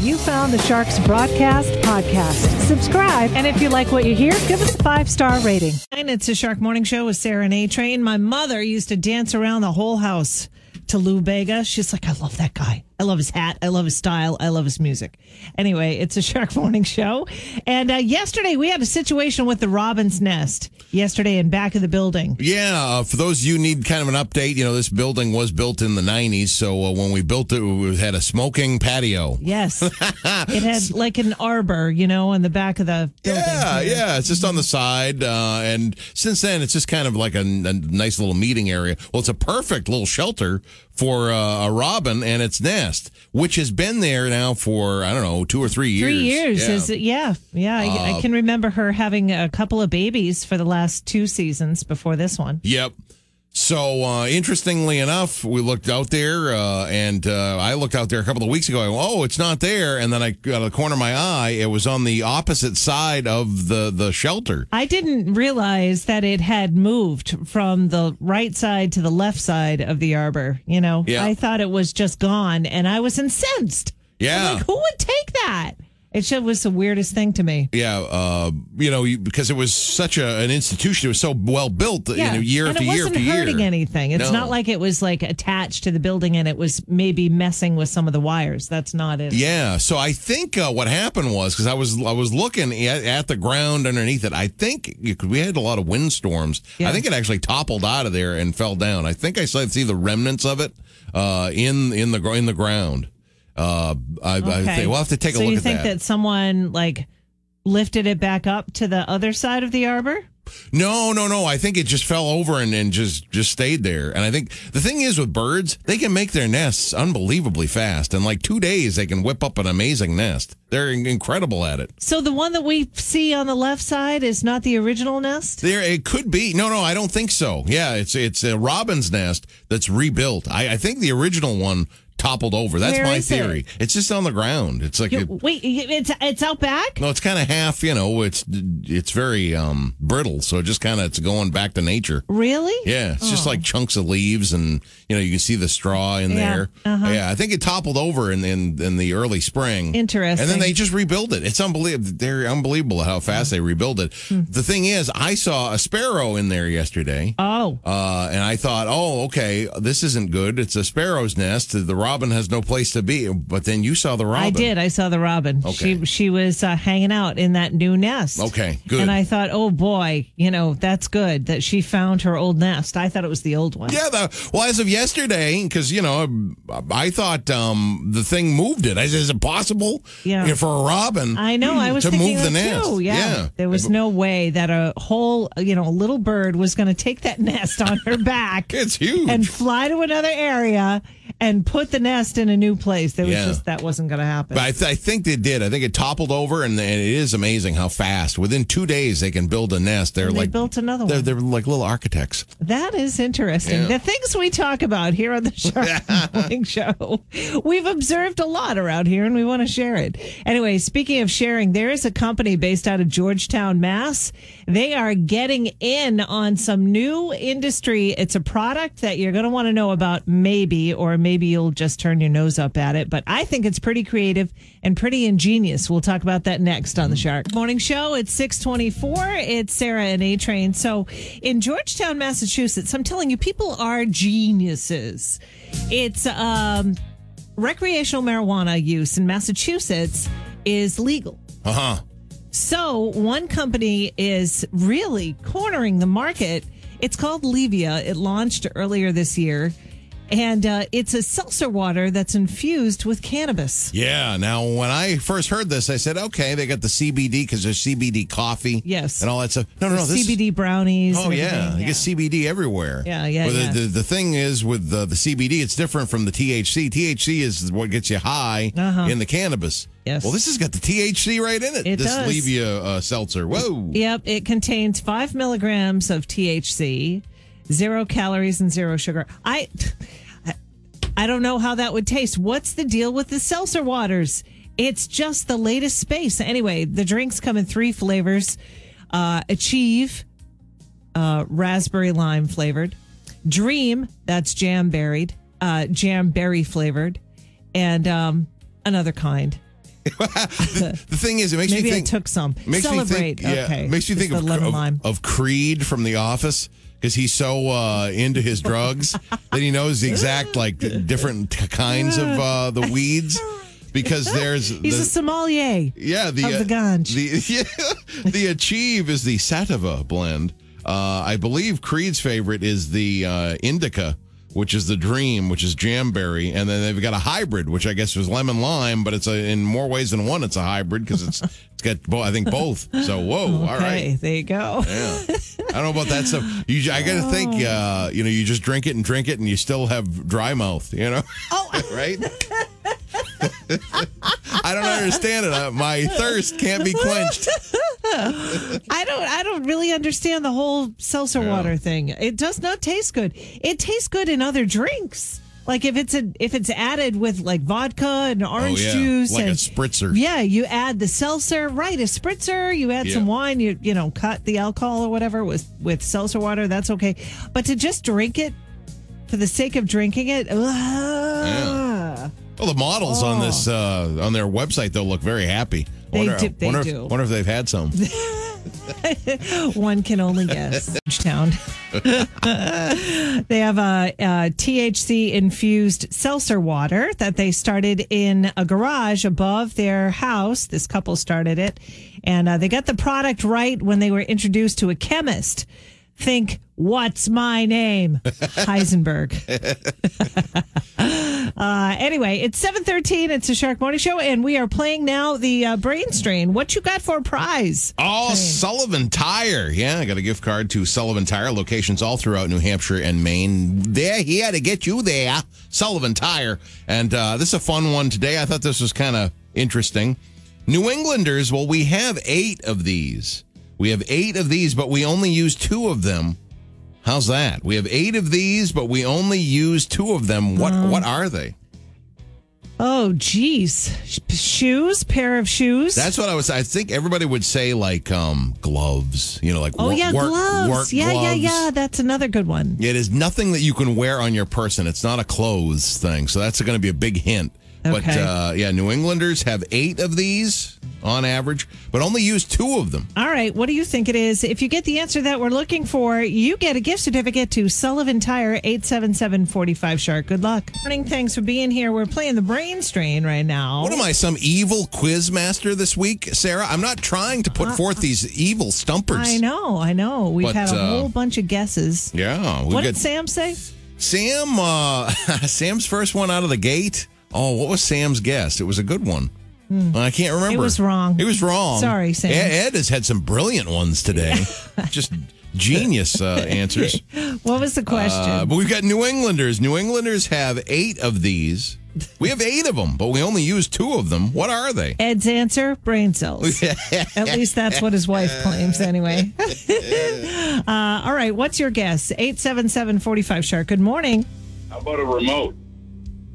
You found the Sharks Broadcast Podcast. Subscribe, and if you like what you hear, give us a 5-star rating. And it's a Shark Morning Show with Sarah and A-Train. My mother used to dance around the whole house to Lou Bega. She's like, I love that guy. I love his hat. I love his style. I love his music. Anyway, it's a Shark Morning Show. And yesterday we had a situation with the robin's nest yesterday in back of the building. Yeah, for those of you who need kind of an update, this building was built in the 90s. So when we built it, we had a smoking patio. Yes. It had like an arbor, in the back of the building. Yeah. It's just on the side. And since then, it's just kind of like a nice little meeting area. Well, it's a perfect little shelter for a robin and its nest, which has been there now for, 2 or 3 years. 3 years. Yeah. I can remember her having a couple of babies for the last 2 seasons before this one. Yep. So, interestingly enough, we looked out there, and I looked out there a couple of weeks ago. I go, oh, it's not there. And then I got out of the corner of my eye, it was on the opposite side of the shelter. I didn't realize that it had moved from the right side to the left side of the arbor. Yeah. I thought it was just gone, and I was incensed. Yeah. I'm like, who would take that? It was the weirdest thing to me. Yeah, because it was such an institution. It was so well built, year after year after year. And it wasn't hurting anything. It's not like it was like attached to the building and it was maybe messing with some of the wires. That's not it. Yeah, so I think what happened was, because I was looking at the ground underneath it, I think we had a lot of windstorms. Yeah. I think it actually toppled out of there and fell down. I think I see the remnants of it in the ground. I think we'll have to take a look at that. So you think that someone lifted it back up to the other side of the arbor? No. I think it just fell over and just stayed there. And I think the thing is with birds, they can make their nests unbelievably fast. In 2 days, they can whip up an amazing nest. They're incredible at it. So the one that we see on the left side is not the original nest? It could be. No, I don't think so. Yeah, it's a robin's nest that's rebuilt. I think the original one toppled over. That's my theory. It's just on the ground. It's like it's out back? No, it's kind of half. It's very brittle, so it's going back to nature. Really? Yeah, it's just like chunks of leaves, and you can see the straw in there. Uh-huh. Yeah, I think it toppled over in the early spring. Interesting. And then they just rebuild it. It's unbelievable. They're unbelievable how fast they rebuild it. The thing is, I saw a sparrow in there yesterday. Oh. And I thought, okay, this isn't good. It's a sparrow's nest. The robin has no place to be. But then you saw the robin. I did. I saw the robin. Okay. She was hanging out in that new nest. Okay, good. And I thought, oh boy, that's good that she found her old nest. I thought it was the old one. Yeah. As of yesterday, because I thought the thing moved it. I said, is it possible? Yeah. For a robin? I know. I was to thinking move the that nest. Too. Yeah. There was no way that a whole little bird was going to take that nest on her back. It's huge. And fly to another area and put the nest in a new place. That wasn't going to happen. But I think they did. I think it toppled over, and it is amazing how fast. Within 2 days, they can build a nest. They built another one. They're like little architects. That is interesting. Yeah. The things we talk about here on the Shark Morning Show, we've observed a lot around here, and we want to share it. Anyway, speaking of sharing, there is a company based out of Georgetown, Mass. They are getting in on some new industry. It's a product that you're going to want to know about, maybe you'll just turn your nose up at it. But I think it's pretty creative and pretty ingenious. We'll talk about that next on the Shark Morning Show. It's 6:24. It's Sarah and A-Train. So in Georgetown, Massachusetts, I'm telling you, people are geniuses. It's recreational marijuana use in Massachusetts is legal. Uh-huh. So one company is really cornering the market. It's called Levia. It launched earlier this year. And it's a seltzer water that's infused with cannabis. Yeah. Now, when I first heard this, I said, okay, they got the CBD because there's CBD coffee. Yes. And all that stuff. No. CBD brownies. Oh, yeah. You get CBD everywhere. Yeah. The thing is with the CBD, it's different from the THC. THC is what gets you high in the cannabis. Yes. Well, this has got the THC right in it. It this does. Levia seltzer. Whoa. Yep. It contains 5 milligrams of THC, 0 calories and 0 sugar. I don't know how that would taste. What's the deal with the seltzer waters? It's just the latest space. Anyway, the drinks come in 3 flavors. Achieve, raspberry lime flavored. Dream, that's jam berry flavored. And another kind. The thing is, it makes Maybe me think. I took some. Makes Celebrate. Me think, okay. Makes me think Just the lemon lime. of Creed from The Office. Because he's so into his drugs that he knows the exact different kinds of the weeds. Because he's a sommelier. Yeah, of the ganj. The Achieve is the sativa blend. I believe Creed's favorite is the Indica, which is the Dream, which is Jamberry, and then they've got a hybrid, which I guess was lemon lime, but it's in more ways than one. It's a hybrid because it's got I think both. So whoa, all right, there you go. Yeah. I don't know about that stuff. I got to think, you just drink it, and you still have dry mouth, right? I don't understand it. My thirst can't be quenched. I don't really understand the whole seltzer water thing. It does not taste good. It tastes good in other drinks. Like if it's added with like vodka and orange juice, like and, a spritzer. Yeah, you add the seltzer, right? A spritzer. You add some wine. You cut the alcohol or whatever with seltzer water. That's okay. But to just drink it for the sake of drinking it. Well, the models on this on their website though look very happy. They do. Wonder if they've had some. One can only guess. Town. They have a THC infused seltzer water that they started in a garage above their house. This couple started it, and they got the product right when they were introduced to a chemist. Think, what's my name? Heisenberg. Anyway, it's 7:13. It's a Shark Morning Show, and we are playing now the brain strain. What you got for a prize? Oh, Sullivan Tire. Yeah, I got a gift card to Sullivan Tire, locations all throughout New Hampshire and Maine. They're here to get you there. Sullivan Tire. And this is a fun one today. I thought this was kind of interesting. New Englanders, well, we have 8 of these. We have 8 of these, but we only use 2 of them. How's that? We have 8 of these, but we only use 2 of them. What are they? Oh, geez. Shoes? Pair of shoes? That's what I think everybody would say gloves. Like gloves. Work gloves. Yeah. That's another good one. It is nothing that you can wear on your person. It's not a clothes thing. So that's going to be a big hint. Okay. But New Englanders have 8 of these on average, but only use 2 of them. All right. What do you think it is? If you get the answer that we're looking for, you get a gift certificate to Sullivan Tire, 877-45 Shark. Good luck. Morning. Thanks for being here. We're playing the brain strain right now. What am I, some evil quiz master this week, Sarah? I'm not trying to put forth these evil stumpers. I know. We've had a whole bunch of guesses. Yeah. What did Sam say? Sam's first one out of the gate. Oh, what was Sam's guess? It was a good one. I can't remember. It was wrong. It was wrong. Sorry, Sam. Ed has had some brilliant ones today. Just genius answers. What was the question? But we've got New Englanders. New Englanders have 8 of these. We have 8 of them, but we only use 2 of them. What are they? Ed's answer, brain cells. At least that's what his wife claims anyway. All right, what's your guess? 877-45 Shark. Good morning. How about a remote?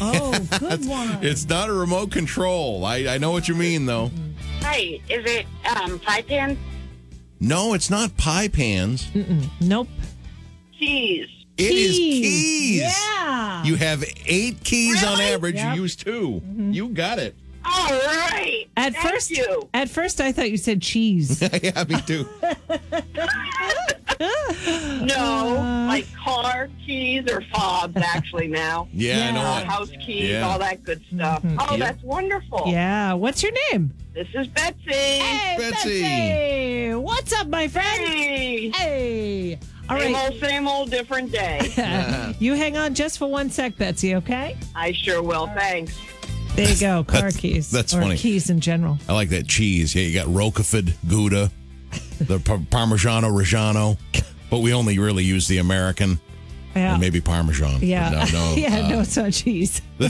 Oh, good one. It's not a remote control. I know what you mean, though. Hi, is it pie pan? No, it's not pie pans. Nope. Keys. It is keys. Yeah. You have 8 keys on average. Yep. You use 2. You got it. All right. At first, I thought you said cheese. Yeah, me too. No, like car keys or fobs, actually, now. Yeah, I know. House keys, all that good stuff. Oh, that's wonderful. Yeah. What's your name? This is Betsy. Hey, Betsy. What's up, my friend? Hey. All right. Same old, different day. You hang on just for 1 sec, Betsy, okay? I sure will. Thanks. There you go. Car keys. That's or funny. Keys in general. I like that cheese. Yeah, you got Roquefort, Gouda, the Parmigiano Reggiano, but we only really use the American. Yeah. And maybe Parmesan. Yeah. No, No, it's not cheese. The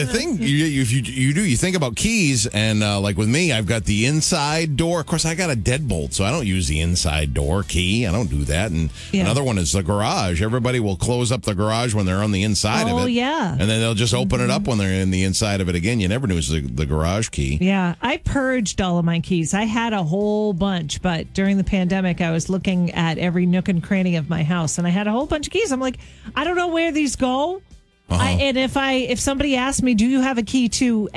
thing you think about keys, and like with me, I've got the inside door. Of course, I got a deadbolt, so I don't use the inside door key. I don't do that. And another one is the garage. Everybody will close up the garage when they're on the inside of it. Oh, yeah. And then they'll just open it up when they're in the inside of it again. You never use the garage key. Yeah. I purged all of my keys. I had a whole bunch, but during the pandemic, I was looking at every nook and cranny of my house, and I had a whole bunch of keys. I'm like, I don't know where these go. And if somebody asked me, do you have a key to,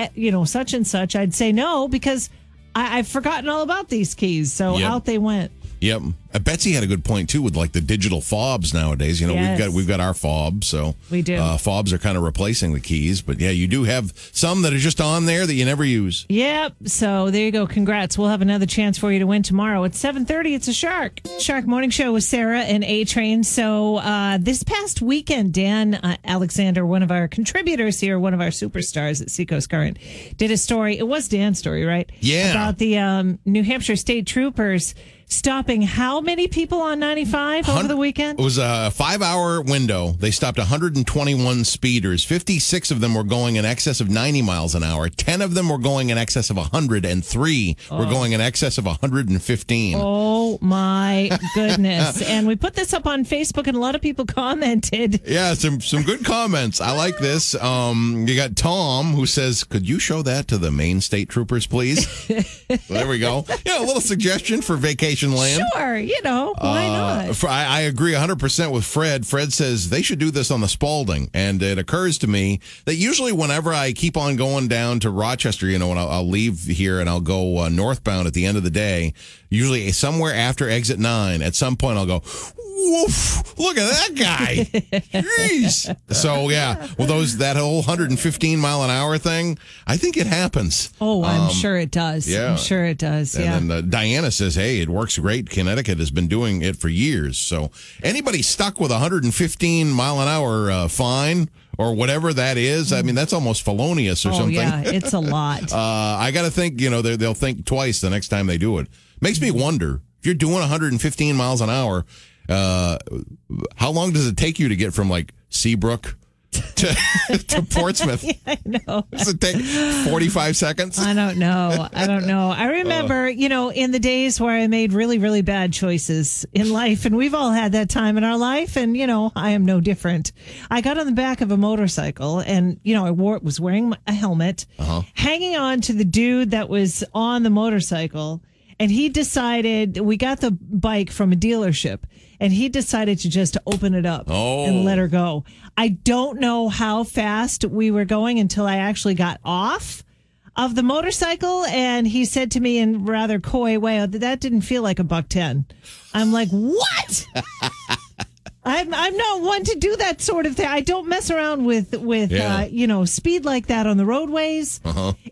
such and such, I'd say no, because I've forgotten all about these keys. So out they went. Yep. Betsy had a good point too with like the digital fobs nowadays. We've got our fobs, so we do. Fobs are kind of replacing the keys, but yeah, you do have some that are just on there that you never use. Yep. So there you go. Congrats. We'll have another chance for you to win tomorrow at 7:30. It's a Shark Morning Show with Sarah and A-Train. So this past weekend, Dan Alexander, one of our contributors here, one of our superstars at Seacoast Current, did a story. It was Dan's story, right? Yeah. About the New Hampshire State Troopers stopping how many people on 95 over the weekend? It was a 5-hour window. They stopped 121 speeders. 56 of them were going in excess of 90 miles an hour. 10 of them were going in excess of 100, and 3 were going in excess of 115. Oh, my goodness. And we put this up on Facebook, and a lot of people commented. Yeah, some good comments. I like this. You got Tom, who says, could you show that to the Maine State Troopers, please? So there we go. A little suggestion for vacation land. Sure, why not? I agree 100% with Fred. Fred says they should do this on the Spalding, and it occurs to me that usually whenever I keep on going down to Rochester, when I'll leave here and I'll go northbound at the end of the day, usually somewhere after exit 9, at some point I'll go, woof, look at that guy. Jeez. So, that whole 115 mile an hour thing, I think it happens. Oh, I'm sure it does. Yeah. I'm sure it does. And then Diana says, hey, it works great. Connecticut has been doing it for years. So anybody stuck with 115 mile an hour fine or whatever that is, I mean, that's almost felonious or something. Yeah, it's a lot. I got to think, they'll think twice the next time they do it. Makes me wonder, if you're doing 115 miles an hour, how long does it take you to get from like Seabrook to Portsmouth? Yeah, I know. Does it take 45 seconds? I don't know. I remember, in the days where I made really, really bad choices in life, and we've all had that time in our life, and, I am no different. I got on the back of a motorcycle, and, I was wearing a helmet, hanging on to the dude that was on the motorcycle, and he decided, we got the bike from a dealership, and he decided to just open it up and let her go. I don't know how fast we were going until I actually got off of the motorcycle, and he said to me in a rather coy way, that didn't feel like $110. I'm like, what? I'm not one to do that sort of thing. I don't mess around with speed like that on the roadways.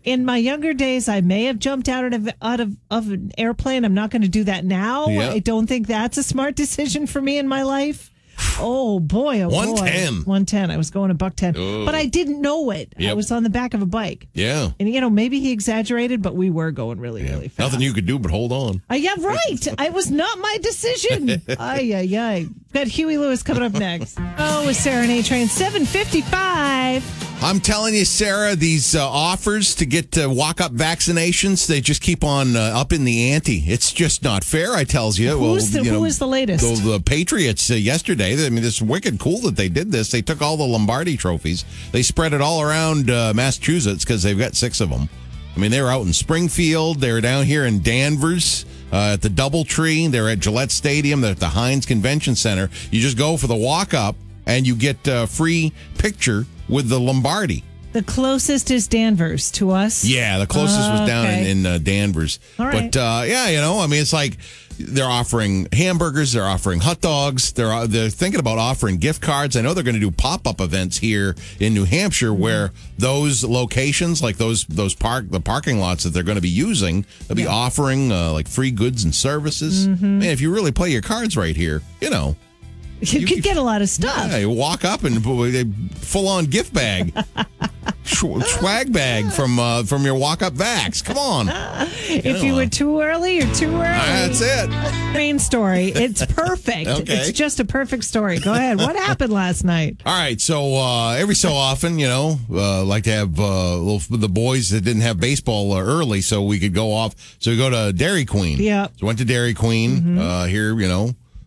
In my younger days, I may have jumped out of an airplane. I'm not going to do that now. Yeah. I don't think that's a smart decision for me in my life. Oh boy, 110. 110. I was going $110, but I didn't know it. Yep. I was on the back of a bike. Yeah. And maybe he exaggerated, but we were going really fast. Nothing you could do but hold on. Yeah, right. It was not my decision. Ay. Got Huey Lewis coming up next. With Sarah and A-Train, 7:55. I'm telling you, Sarah, these offers to get walk-up vaccinations, they just keep on upping the ante. It's just not fair, I tells you. Who is the latest? The Patriots yesterday. I mean, it's wicked cool that they did this. They took all the Lombardi trophies. They spread it all around Massachusetts because they've got 6 of them. I mean, they were out in Springfield. They were down here in Danvers at the Doubletree. They're at Gillette Stadium. They're at the Heinz Convention Center. You just go for the walk-up, and you get a free picture with the Lombardi. The closest is Danvers to us. Yeah, the closest was down in Danvers. All right. But I mean, it's like they're offering hamburgers, they're offering hot dogs, they're thinking about offering gift cards. I know they're going to do pop-up events here in New Hampshire where those locations, like the parking lots that they're going to be using, they'll be offering like free goods and services. Man, if you really play your cards right here, You could get a lot of stuff. Yeah, you walk up and a full-on gift bag. Swag bag from your walk-up vax. Come on. If you were too early, you're too early. That's it. Main story. It's perfect. Okay. It's just a perfect story. Go ahead. What happened last night? All right. So every so often, like to have the boys that didn't have baseball early, so we could go off. So we go to Dairy Queen. Yeah. So went to Dairy Queen here,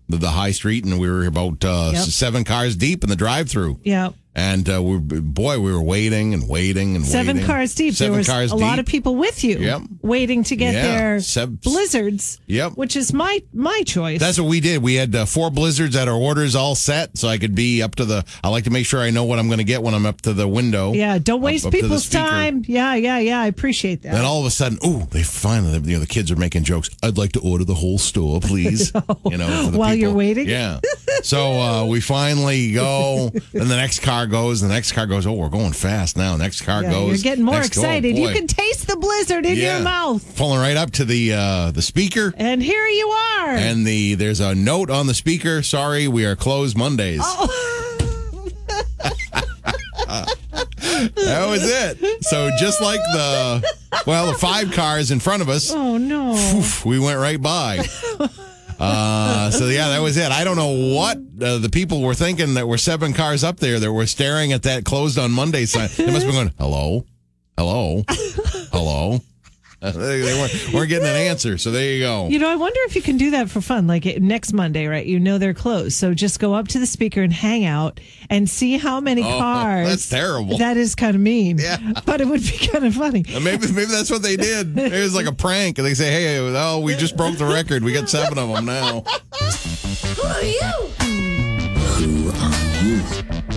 the high street, and we were about 7 cars deep in the drive-through. Yeah. And we were waiting and waiting and Seven waiting. cars deep. There was a lot of people with you waiting to get their blizzards, which is my choice. That's what we did. We had 4 blizzards at our orders all set, so I could be up to I like to make sure I know what I'm going to get when I'm up to the window. Yeah, don't waste people's time. Yeah. I appreciate that. Then all of a sudden, they finally, the kids are making jokes. I'd like to order the whole store, please. While you're waiting? Yeah. So we finally go, and the next car goes, and the next car goes, we're going fast now. Next car goes. You're getting more excited. You can taste the blizzard in your mouth. Pulling right up to the speaker. And here you are. And there's a note on the speaker. Sorry, we are closed Mondays. That was it. So just like the 5 cars in front of us. Oh, no. We went right by. That was it. I don't know what the people were thinking that were 7 cars up there that were staring at that closed on Monday sign. They must have been going, hello, hello, hello. They weren't getting an answer, so there you go. I wonder if you can do that for fun, like next Monday, right? They're closed, so just go up to the speaker and hang out and see how many cars. That's terrible. That is kind of mean, yeah. But it would be kind of funny. Maybe that's what they did. It was like a prank, and they say, "Hey, we just broke the record. We got 7 of them now." Who are you? Who are you?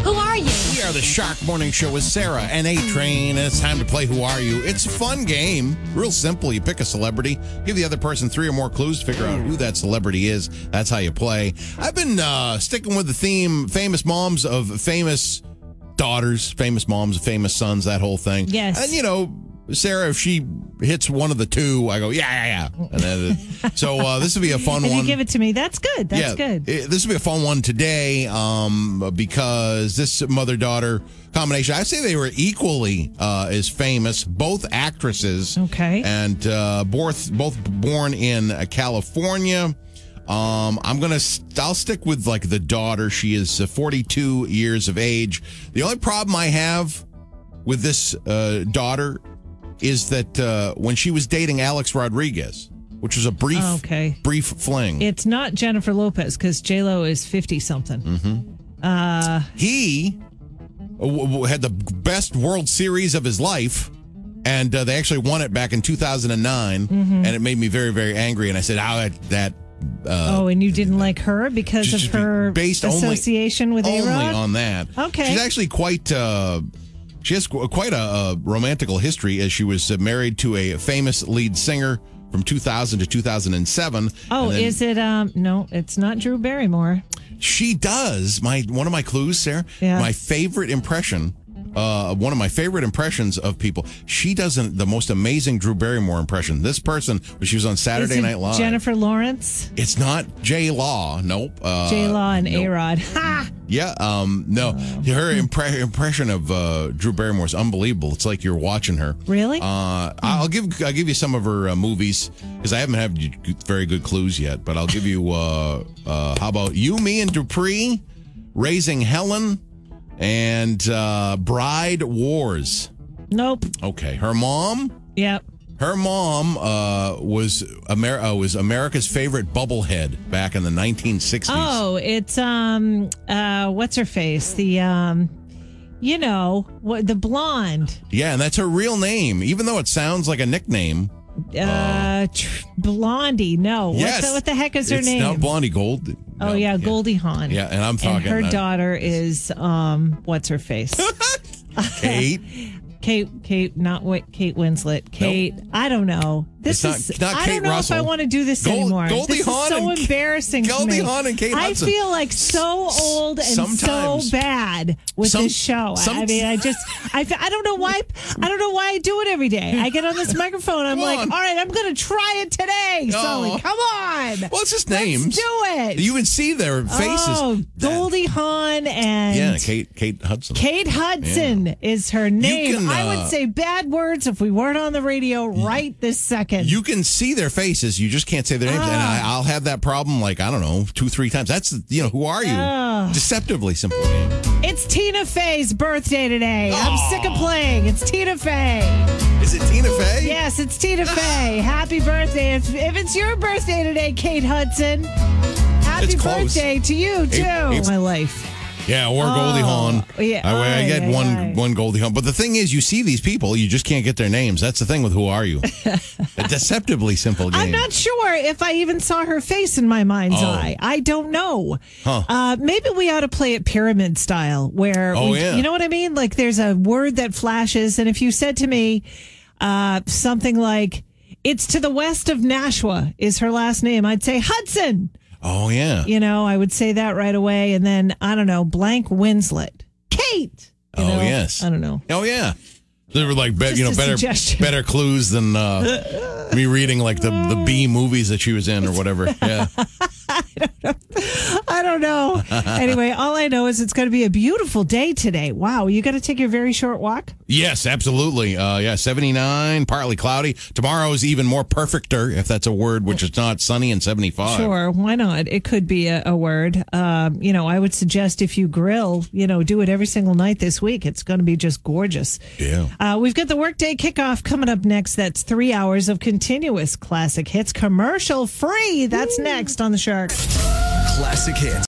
Who are you? We are the Shark Morning Show with Sarah and A-Train, and it's time to play Who Are You? It's a fun game. Real simple. You pick a celebrity, give the other person 3 or more clues to figure out who that celebrity is. That's how you play. I've been sticking with the theme, famous moms of famous daughters, famous moms of famous sons, that whole thing. Yes. And, Sarah, if she hits one of the 2, I go, yeah. And then, so this will be a fun one. You give it to me. That's good. That's good. This will be a fun one today because this mother-daughter combination, I say they were equally as famous, both actresses. Okay. And both born in California. I'll stick with like the daughter. She is 42 years of age. The only problem I have with this daughter is that when she was dating Alex Rodriguez, which was a brief fling. It's not Jennifer Lopez because J-Lo is 50-something. Mm-hmm. He had the best World Series of his life, and they actually won it back in 2009, and it made me very, very angry. And I said, and you didn't like her because of her association with A-Rod? Only on that. Okay. She's actually she has quite a romantical history, as she was married to a famous lead singer from 2000 to 2007. Oh, is it? No, it's not Drew Barrymore. She does. One of my clues, Sarah. Yeah. My favorite impression. One of my favorite impressions of people. She does the most amazing Drew Barrymore impression. This person, when she was on Saturday Night Live. Jennifer Lawrence? It's not J-Law. Nope. J-Law and A-Rod. Ha! Yeah. No. Her impression of Drew Barrymore is unbelievable. It's like you're watching her. Really? I'll give you some of her movies because I haven't had very good clues yet. But I'll give you. How about You, Me, and Dupree, Raising Helen, and Bride Wars. Nope. Okay. Her mom. Yep. Her mom was America's favorite bubblehead back in the 1960s. Oh, it's what's her face? The the blonde. Yeah, and that's her real name, even though it sounds like a nickname. Blondie. No. Yes. What the heck is her name? It's not Blondie Gold. No, oh yeah, Goldie Hawn. Yeah, and I'm talking. And her daughter is what's her face? Kate. Kate, not Kate Winslet. Kate, nope. I don't know. This is not Kate I don't know Russell. if I want to do this anymore. Goldie this Hawn is so embarrassing to me. Goldie Hawn and Kate Hudson. I feel like so old and so bad with this show. I mean, I don't know why. I don't know why I do it every day. I get on this microphone. I'm like, all right, I'm going to try it today. Sully, come on. Well, it's just names. Let's do it. You can see their faces. Oh, Goldie Hawn and Kate Hudson. Kate Hudson is her name. I would say bad words if we weren't on the radio right this second. You can see their faces. You just can't say their names. And I'll have that problem, like, I don't know, 2-3 times. That's, who are you? Deceptively simple name. It's Tina Fey's birthday today. I'm sick of playing. It's Tina Fey. Is it Tina Fey? Yes, it's Tina Fey. Happy birthday. If it's your birthday today, Kate Hudson, happy birthday to you, too. My life. Yeah, or Goldie Hawn. Yeah. I get one Goldie Hawn. But the thing is, you see these people, you just can't get their names. That's the thing with Who Are You? A deceptively simple game. I'm not sure if I even saw her face in my mind's eye. I don't know. Huh. Maybe we ought to play it pyramid style, where you know what I mean? Like there's a word that flashes, and if you said to me something like, "It's to the west of Nashua," is her last name, I'd say Hudson. Oh, yeah. You know, I would say that right away. And then, I don't know, blank Winslet. Kate. You know? Yes. I don't know. Oh, yeah. They were like, suggestion. better clues than me reading like the B movies that she was in or whatever. Yeah. I don't know. Anyway, all I know is it's going to be a beautiful day today. Wow. You got to take your very short walk? Yes, absolutely. 79, partly cloudy. Tomorrow's even more perfecter, if that's a word, which is not sunny, and 75. Sure. Why not? It could be a word. I would suggest if you grill, do it every single night this week. It's going to be just gorgeous. Yeah. We've got the Workday Kickoff coming up next. That's 3 hours of continuous classic hits, commercial free. That's next on The Shark. Classic hits.